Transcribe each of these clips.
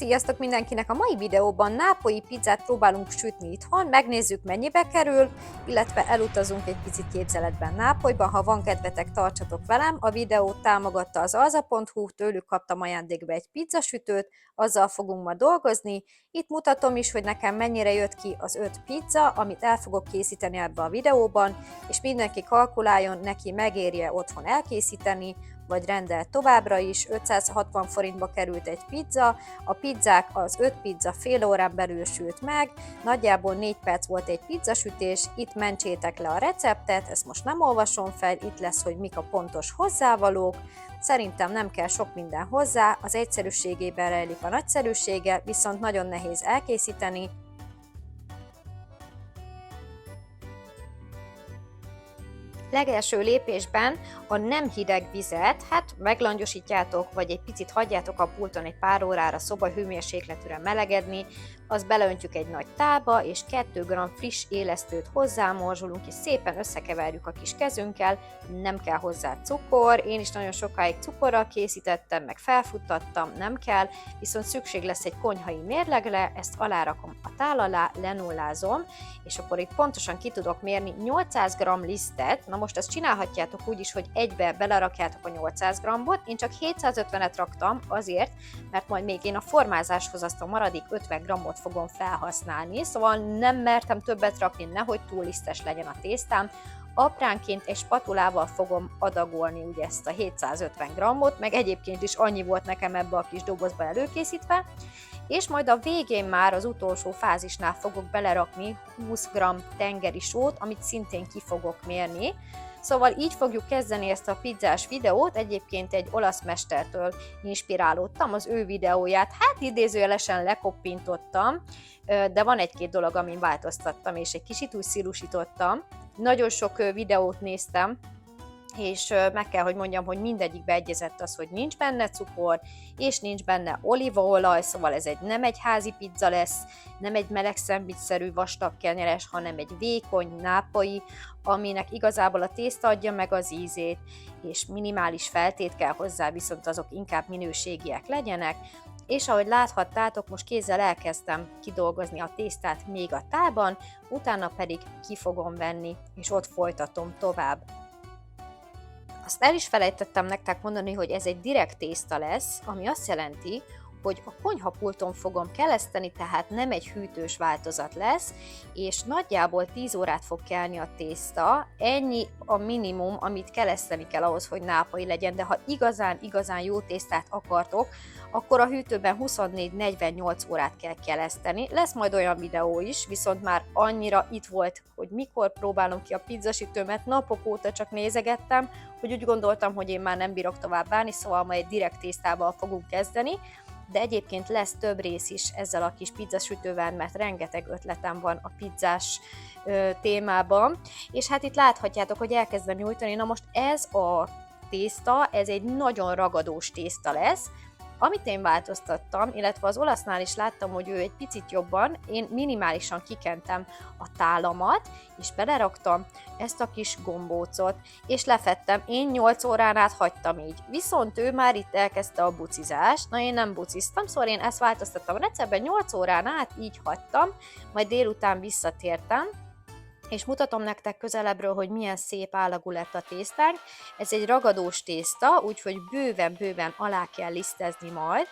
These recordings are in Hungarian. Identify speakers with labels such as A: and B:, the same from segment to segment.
A: Sziasztok mindenkinek! A mai videóban nápolyi pizzát próbálunk sütni itthon, megnézzük mennyibe kerül, illetve elutazunk egy picit képzeletben Nápolyba. Ha van kedvetek, tartsatok velem! A videót támogatta az alza.hu, tőlük kaptam ajándékba egy pizzasütőt, azzal fogunk ma dolgozni. Itt mutatom is, hogy nekem mennyire jött ki az 5 pizza, amit el fogok készíteni ebbe a videóban, és mindenki kalkuláljon, neki megérje otthon elkészíteni, vagy rendel továbbra is. 560 forintba került egy pizza, a pizzák, az 5 pizza fél órán belül sült meg, nagyjából 4 perc volt egy pizzasütés, itt mentsétek le a receptet, ezt most nem olvasom fel, itt lesz, hogy mik a pontos hozzávalók. Szerintem nem kell sok minden hozzá, az egyszerűségében rejlik a nagyszerűsége, viszont nagyon nehéz elkészíteni. Legelső lépésben a nem hideg vizet, meglangyosítjátok, vagy egy picit hagyjátok a pulton egy pár órára szobahőmérsékletűre melegedni, azt beleöntjük egy nagy tálba, és 2 g friss élesztőt hozzámorzsolunk, és szépen összekeverjük a kis kezünkkel, nem kell hozzá cukor, én is nagyon sokáig cukorral készítettem, meg felfuttattam, nem kell, viszont szükség lesz egy konyhai mérlegre, ezt alárakom a tál alá, lenullázom, és akkor itt pontosan ki tudok mérni 800 g lisztet. Na most ezt csinálhatjátok úgy is, hogy egybe belerakjátok a 800 g-ot, én csak 750-et raktam azért, mert majd még én a formázáshoz azt a maradék 50 g-ot fogom felhasználni, szóval nem mertem többet rakni, nehogy túl lisztes legyen a tésztám. Apránként egy spatulával fogom adagolni ugye ezt a 750 g-ot, meg egyébként is annyi volt nekem ebbe a kis dobozba előkészítve, és majd a végén már az utolsó fázisnál fogok belerakni 20 g tengeri sót, amit szintén ki fogok mérni. Szóval így fogjuk kezdeni ezt a pizzás videót, egyébként egy olasz mestertől inspirálódtam, az ő videóját, idézőjelesen lekoppintottam, de van egy-két dolog, amin változtattam, és egy kicsit úgy szílusítottam. Nagyon sok videót néztem, és meg kell, hogy mondjam, hogy mindegyikbe egyezett az, hogy nincs benne cukor, és nincs benne olívaolaj, szóval ez nem egy házi pizza lesz, nem egy meleg szendvicsszerű vastag kenyeres, hanem egy vékony nápolyi, aminek igazából a tészta adja meg az ízét, és minimális feltét kell hozzá, viszont azok inkább minőségiek legyenek. És ahogy láthattátok, most kézzel elkezdtem kidolgozni a tésztát még a tálban, utána pedig ki fogom venni, és ott folytatom tovább. Azt el is felejtettem nektek mondani, hogy ez egy direkt tészta lesz, ami azt jelenti, hogy a konyhapulton fogom keleszteni, tehát nem egy hűtős változat lesz, és nagyjából 10 órát fog kelni a tészta, ennyi a minimum, amit keleszteni kell ahhoz, hogy nápolyi legyen, de ha igazán jó tésztát akartok, akkor a hűtőben 24-48 órát kell keleszteni. Lesz majd olyan videó is, viszont már annyira itt volt, hogy mikor próbálom ki a pizzasütőmet, napok óta csak nézegettem, hogy úgy gondoltam, hogy én már nem bírok tovább várni, szóval majd egy direkt tésztával fogunk kezdeni, de egyébként lesz több rész is ezzel a kis pizzasütővel, mert rengeteg ötletem van a pizzás témában, és itt láthatjátok, hogy elkezdem nyújtani. Na most ez a tészta, ez egy nagyon ragadós tészta lesz, amit én változtattam, illetve az olasznál is láttam, hogy ő egy picit jobban, én minimálisan kikentem a tálamat, és beleraktam ezt a kis gombócot, és lefettem. Én 8 órán át hagytam így. Viszont ő már itt elkezdte a bucizást, na én nem buciztam, szóval én ezt változtattam a receptben, 8 órán át így hagytam, majd délután visszatértem, és mutatom nektek közelebbről, hogy milyen szép állagú lett a tésztánk. Ez egy ragadós tészta, úgyhogy bőven alá kell lisztezni majd,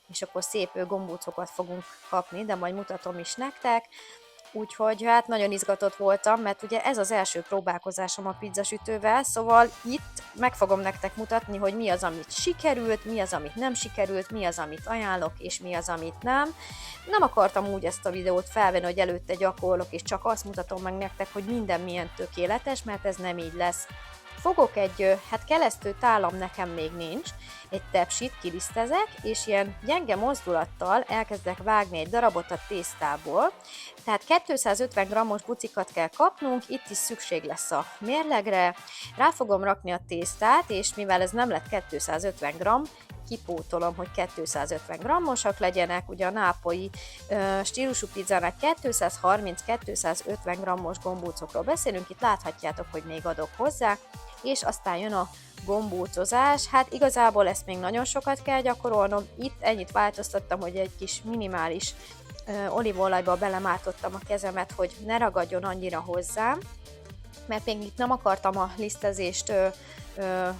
A: és akkor szép gombócokat fogunk kapni, de majd mutatom is nektek. Úgyhogy nagyon izgatott voltam, mert ugye ez az első próbálkozásom a pizzasütővel, szóval itt meg fogom nektek mutatni, hogy mi az, amit sikerült, mi az, amit nem sikerült, mi az, amit ajánlok, és mi az, amit nem. Nem akartam úgy ezt a videót felvenni, hogy előtte gyakorlok, és csak azt mutatom meg nektek, hogy minden milyen tökéletes, mert ez nem így lesz. Fogok egy, kelesztő tálam nekem még nincs, egy tepsit kilisztezek, és ilyen gyenge mozdulattal elkezdek vágni egy darabot a tésztából. Tehát 250 g-os bucikat kell kapnunk, itt is szükség lesz a mérlegre. Rá fogom rakni a tésztát, és mivel ez nem lett 250 g, kipótolom, hogy 250 g-osak legyenek, ugye a nápolyi stílusú pizzánál 230-250 g-os gombócokról beszélünk, itt láthatjátok, hogy még adok hozzá, és aztán jön a gombócozás, hát igazából ezt még nagyon sokat kell gyakorolnom. Itt ennyit változtattam, hogy egy kis minimális olívaolajba belemártottam a kezemet, hogy ne ragadjon annyira hozzám, mert még itt nem akartam a lisztezést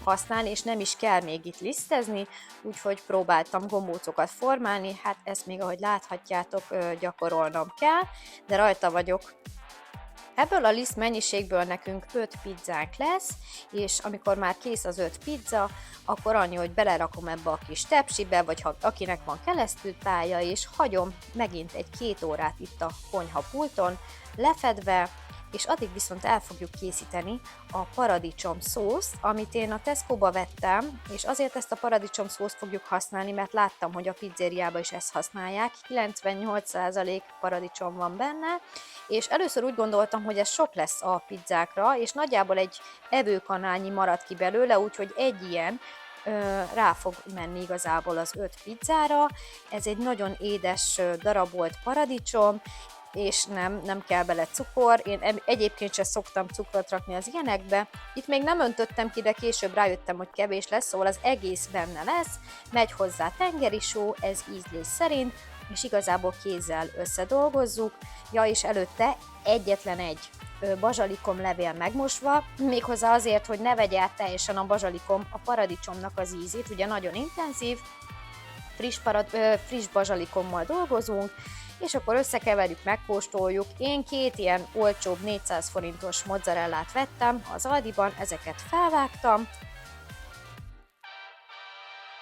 A: használni, és nem is kell még itt lisztezni, úgyhogy próbáltam gombócokat formálni, hát ezt még, ahogy láthatjátok, gyakorolnom kell, de rajta vagyok. Ebből a liszt mennyiségből nekünk 5 pizzánk lesz, és amikor már kész az 5 pizza, akkor annyi, hogy belerakom ebbe a kis tepsibe, vagy ha akinek van keresztültája, és hagyom megint egy 2 órát itt a konyhapulton lefedve, és addig viszont el fogjuk készíteni a paradicsom szószt, amit én a Tesco-ba vettem, és azért ezt a paradicsom szószt fogjuk használni, mert láttam, hogy a pizzériában is ezt használják, 98% paradicsom van benne, és először úgy gondoltam, hogy ez sok lesz a pizzákra, és nagyjából egy evőkanálnyi maradt ki belőle, úgyhogy egy ilyen rá fog menni igazából az 5 pizzára. Ez egy nagyon édes darabolt paradicsom, és nem kell bele cukor. Én egyébként sem szoktam cukrot rakni az ilyenekbe. Itt még nem öntöttem ki, de később rájöttem, hogy kevés lesz, szóval az egész benne lesz. Megy hozzá tengeri só, ez ízlés szerint, és igazából kézzel összedolgozzuk. Ja, és előtte egyetlen egy bazsalikom levél megmosva, méghozzá azért, hogy ne vegye át teljesen a bazsalikom a paradicsomnak az ízét, ugye nagyon intenzív, friss bazsalikommal dolgozunk, és akkor összekeverjük, megkóstoljuk. Én 2 ilyen olcsóbb 400 forintos mozzarellát vettem az Aldiban, ezeket felvágtam.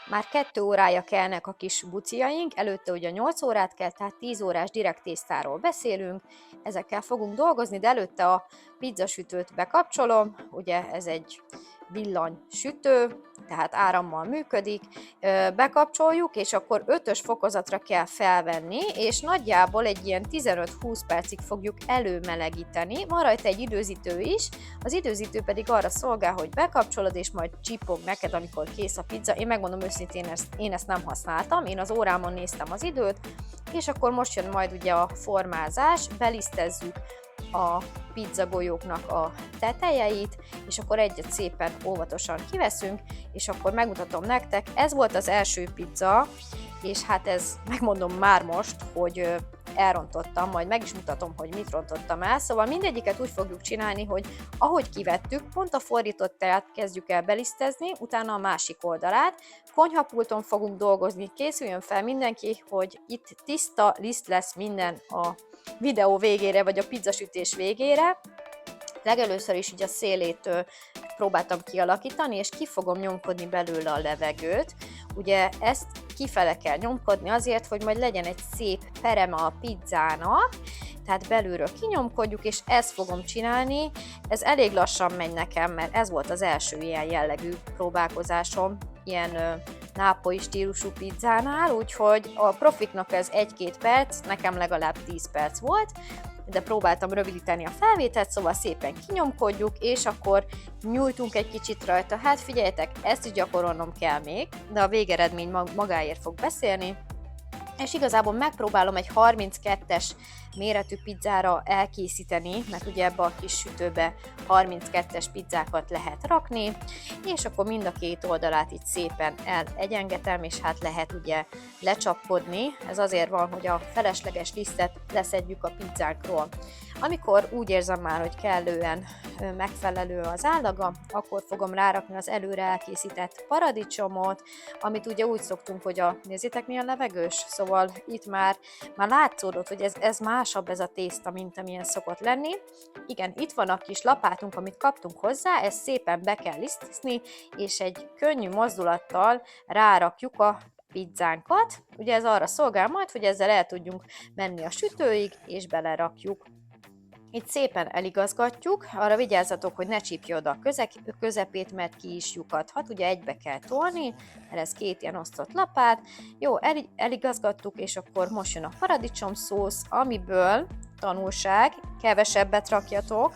A: Már 2 órája kelnek a kis buciaink, előtte ugye 8 órát kell, tehát 10 órás direkt tésztáról beszélünk, ezekkel fogunk dolgozni, de előtte a pizzasütőt bekapcsolom, ugye ez egy villanysütő, tehát árammal működik, bekapcsoljuk, és akkor 5-ös fokozatra kell felvenni, és nagyjából egy ilyen 15-20 percig fogjuk előmelegíteni. Van rajta egy időzítő is, az időzítő pedig arra szolgál, hogy bekapcsolod, és majd csipog neked, amikor kész a pizza. Én megmondom őszintén, én ezt nem használtam, én az órámon néztem az időt, és akkor most jön majd ugye a formázás, belisztezzük a pizzagolyóknak a tetejeit, és akkor egyet szépen óvatosan kiveszünk, és akkor megmutatom nektek, ez volt az első pizza, és hát ez, megmondom már most, hogy elrontottam, majd meg is mutatom, hogy mit rontottam el, szóval mindegyiket úgy fogjuk csinálni, hogy ahogy kivettük, pont a fordított teát kezdjük el belisztezni, utána a másik oldalát, konyhapulton fogunk dolgozni, készüljön fel mindenki, hogy itt tiszta liszt lesz minden a videó végére, vagy a pizzasütés végére. Legelőször is így a szélét próbáltam kialakítani, és ki fogom nyomkodni belőle a levegőt. Ugye ezt kifele kell nyomkodni azért, hogy majd legyen egy szép pereme a pizzának, tehát belülről kinyomkodjuk, és ezt fogom csinálni. Ez elég lassan megy nekem, mert ez volt az első ilyen jellegű próbálkozásom, ilyen nápolyi stílusú pizzánál, úgyhogy a profiknak ez 1-2 perc, nekem legalább 10 perc volt, de próbáltam rövidíteni a felvételt, szóval szépen kinyomkodjuk, és akkor nyújtunk egy kicsit rajta. Hát figyeljetek, ezt is gyakorolnom kell még, de a végeredmény magáért fog beszélni. És igazából megpróbálom egy 32-es méretű pizzára elkészíteni, mert ugye ebbe a kis sütőbe 32-es pizzákat lehet rakni, és akkor mind a 2 oldalát így szépen elegyengetem, és hát lehet ugye lecsapkodni. Ez azért van, hogy a felesleges lisztet leszedjük a pizzánkról. Amikor úgy érzem már, hogy kellően megfelelő az állaga, akkor fogom rárakni az előre elkészített paradicsomot, amit ugye úgy szoktunk, hogy nézzétek milyen levegős, szóval itt már látszódott, hogy ez másabb ez a tészta, mint amilyen szokott lenni. Igen, itt van a kis lapátunk, amit kaptunk hozzá, ezt szépen be kell lisztizni, és egy könnyű mozdulattal rárakjuk a pizzánkat. Ugye ez arra szolgál majd, hogy ezzel el tudjunk menni a sütőig, és belerakjuk. Itt szépen eligazgatjuk, arra vigyázzatok, hogy ne csípje oda a közepét, mert ki is lyukadhat, ugye egybe kell tolni, mert ez 2 ilyen osztott lapát. Jó, eligazgattuk, és akkor most jön a paradicsom szósz, amiből tanulság, kevesebbet rakjatok,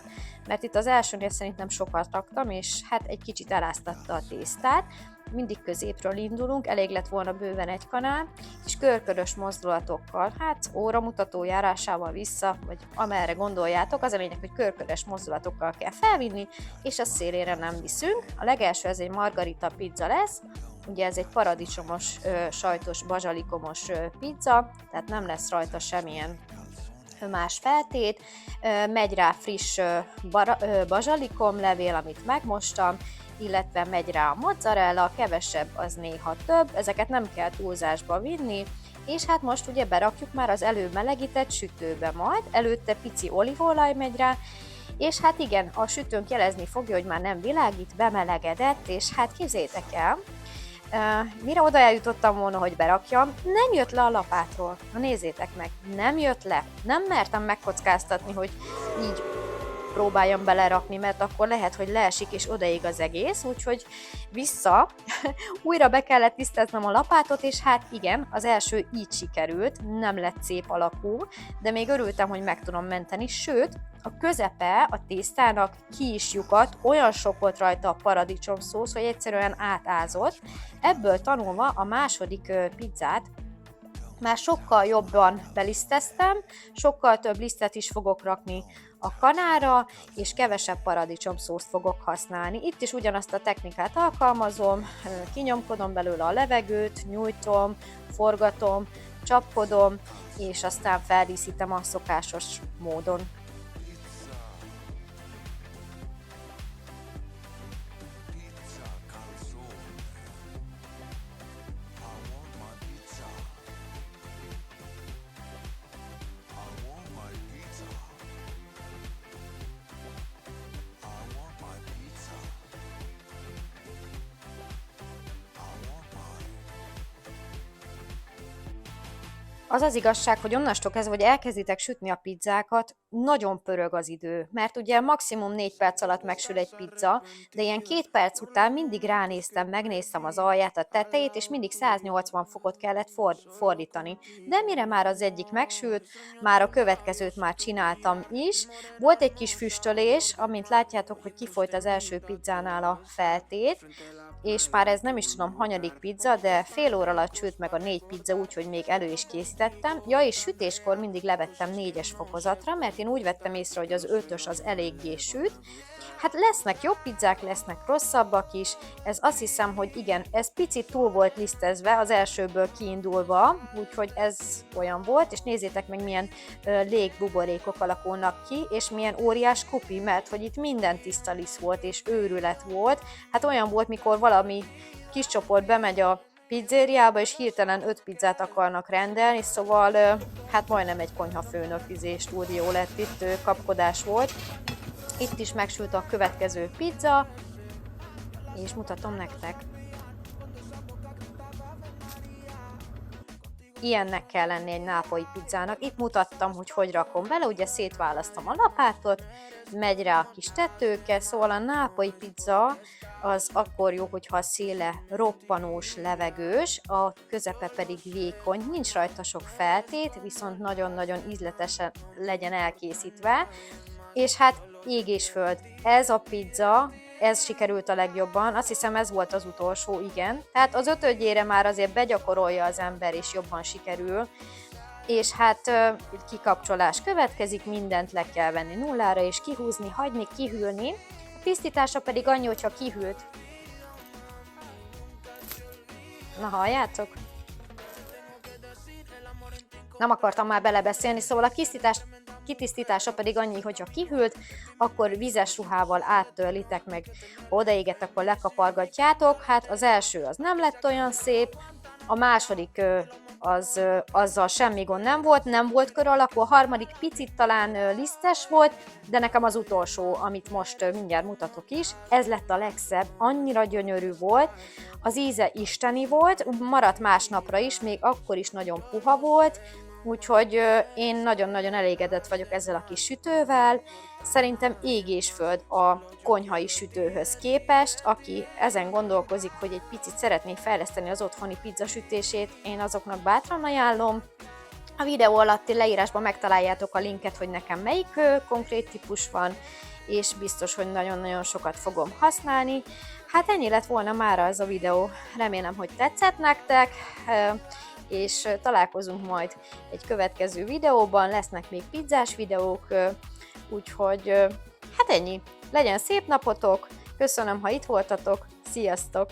A: mert itt az elsőnél szerintem sokat raktam, és hát egy kicsit eláztatta a tésztát. mindig középről indulunk, elég lett volna bőven egy kanál, és körkörös mozdulatokkal, hát óramutató járásával vissza, vagy amerre gondoljátok, az a lényeg, hogy körkörös mozdulatokkal kell felvinni, és a szélére nem viszünk. A legelső ez egy margarita pizza lesz, ugye ez egy paradicsomos, sajtos, bazsalikomos pizza, tehát nem lesz rajta semmilyen más feltét, megy rá friss bazsalikom levél, amit megmostam, illetve megy rá a mozzarella, kevesebb az néha több, ezeket nem kell túlzásba vinni, és hát most ugye berakjuk már az előbb melegített sütőbe majd, előtte pici olívaolaj megy rá, és hát igen, a sütőnk jelezni fogja, hogy már nem világít, bemelegedett, és hát képzeljétek el, mire oda eljutottam volna, hogy berakjam, nem jött le a lapátról. Na nézzétek meg, nem jött le. Nem mertem megkockáztatni, hogy így próbáljam belerakni, mert akkor lehet, hogy leesik és odaig az egész, úgyhogy vissza, újra be kellett tisztáznom a lapátot, és hát igen, az első így sikerült, nem lett szép alakú, de még örültem, hogy meg tudom menteni, sőt, a közepe a tésztának ki is lyukadt, olyan sok volt rajta a paradicsomszósz, hogy egyszerűen átázott. Ebből tanulva a második pizzát már sokkal jobban beliszteztem, sokkal több lisztet is fogok rakni a kanára, és kevesebb paradicsomszószt fogok használni. Itt is ugyanazt a technikát alkalmazom, kinyomkodom belőle a levegőt, nyújtom, forgatom, csapkodom, és aztán feldíszítem a szokásos módon. Az az igazság, hogy onnastól kezdve, hogy elkezditek sütni a pizzákat, nagyon pörög az idő, mert ugye maximum 4 perc alatt megsül egy pizza, de ilyen 2 perc után mindig ránéztem, megnéztem az alját, a tetejét, és mindig 180 fokot kellett fordítani. De mire már az egyik megsült, már a következőt már csináltam is. Volt egy kis füstölés, amint látjátok, hogy kifolyt az első pizzánál a feltét, és már ez nem is tudom hanyadik pizza, de fél óra alatt sült meg a 4 pizza, úgyhogy még elő is készítettem. Ja, és sütéskor mindig levettem 4-es fokozatra, mert én úgy vettem észre, hogy az 5-ös az eléggé süt. Hát lesznek jobb pizzák, lesznek rosszabbak is, ez azt hiszem, hogy igen, ez picit túl volt lisztezve az elsőből kiindulva, úgyhogy ez olyan volt, és nézzétek meg milyen légbuborékok alakulnak ki, és milyen óriás kupi, mert hogy itt minden tiszta lisz volt, és őrület volt. Hát olyan volt, mikor valami kis csoport bemegy a pizzériába, és hirtelen 5 pizzát akarnak rendelni, szóval hát majdnem egy konyhafőnök stúdió lett itt, kapkodás volt. Itt is megsült a következő pizza, és mutatom nektek. Ilyennek kell lenni egy nápolyi pizzának. Itt mutattam, hogy rakom bele, ugye szétválasztom a lapátot, megy rá a kis tetőke, szóval a nápolyi pizza az akkor jó, hogyha a széle roppanós, levegős, a közepe pedig vékony, nincs rajta sok feltét, viszont nagyon-nagyon ízletesen legyen elkészítve, és hát ég és föld. Ez a pizza, ez sikerült a legjobban, azt hiszem ez volt az utolsó, igen. Tehát az 5-ödjére már azért begyakorolja az ember, és jobban sikerül. És hát kikapcsolás következik, mindent le kell venni nullára, és kihúzni, hagyni, kihűlni. A tisztítása pedig annyi, hogyha kihűlt. Na, halljátok? Nem akartam már belebeszélni, szóval a kitisztítása pedig annyi, hogyha kihűlt, akkor vizes ruhával áttörlitek meg, odaéget, akkor lekapargatjátok. Hát az első az nem lett olyan szép, a második azzal semmi gond nem volt kör alakú, a harmadik picit talán lisztes volt, de nekem az utolsó, amit most mindjárt mutatok is, ez lett a legszebb, annyira gyönyörű volt, az íze isteni volt, maradt másnapra is, még akkor is nagyon puha volt, úgyhogy én nagyon-nagyon elégedett vagyok ezzel a kis sütővel. Szerintem ég és föld a konyhai sütőhöz képest, aki ezen gondolkozik, hogy egy picit szeretné fejleszteni az otthoni pizzasütését, én azoknak bátran ajánlom. A videó alatti leírásban megtaláljátok a linket, hogy nekem melyik konkrét típus van, és biztos, hogy nagyon-nagyon sokat fogom használni. Hát ennyi lett volna mára ez a videó. Remélem, hogy tetszett nektek, és találkozunk majd egy következő videóban, lesznek még pizzás videók, úgyhogy hát ennyi. Legyen szép napotok, köszönöm, ha itt voltatok, sziasztok!